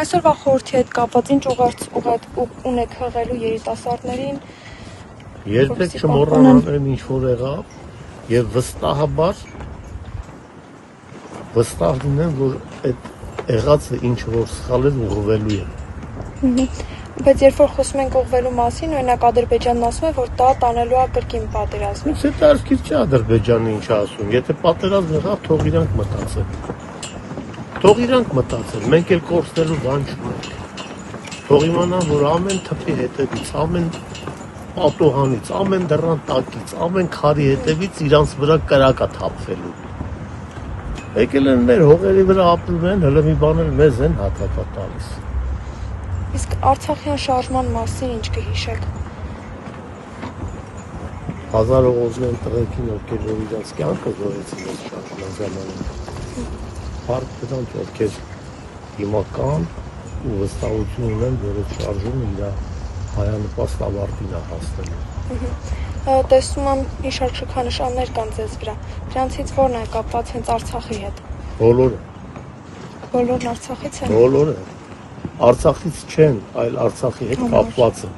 Այսօրվա խորհրդի հետ կապված ինչ ուղերձ ունեք հղելու երիտասարդներին։ Երբեք չմոռանան այն ինչ որ եղավ եւ վստահ լինեն, որ այդ եղածը ինչ որ սխալ է ուղղվելու է։ Բայց երբ որ խոսում ենք ուղղվելու մասին, օրինակ Ադրբեջանն ասում է, որ դա տանելու է կրկին պատերազմ։ Ոնց է տարածքից չէ Ադրբեջանը ինչ ասում, եթե պատերազմ եղավ, թող իրանք մտածեն։ Թող իրանք մտածեն, մենք էլ կորցնելու բան չունենք։ Թող իմանան, որ ամեն թփի հետևից, ամեն պատոհանից, ամեն դռան տակից, ամեն քարի հետևից իրանց վրա կրակ է թափվելու։ Եկել են մեր հողերի վրա ապրում են, հələ մի բան էլ մեզ են հատակա տալիս։ Իսկ Արցախյան շարժման մասին ինչ կհիշեք։ 1000 օղոզներ տղեկին, ովքեր որ իրենց կյանքը զոհեցին այս շարժման ժամանակ։ Հարկ դրանց, ովքեր հիմա կան ու վստահություն ունեն, որ այդ շարժումը իր հայանպաստ ավարտին է հասնելու։ Տեսնում եմ մի շարք շքանշաններ կան ձեզ վրա։ Դրանցից որն է կապված հենց Արցախի հետ։ Բոլորը։ Բոլորն Արցախից են։ Բոլորը։ Արցախից չեն, այլ Արցախի հետ կապված են։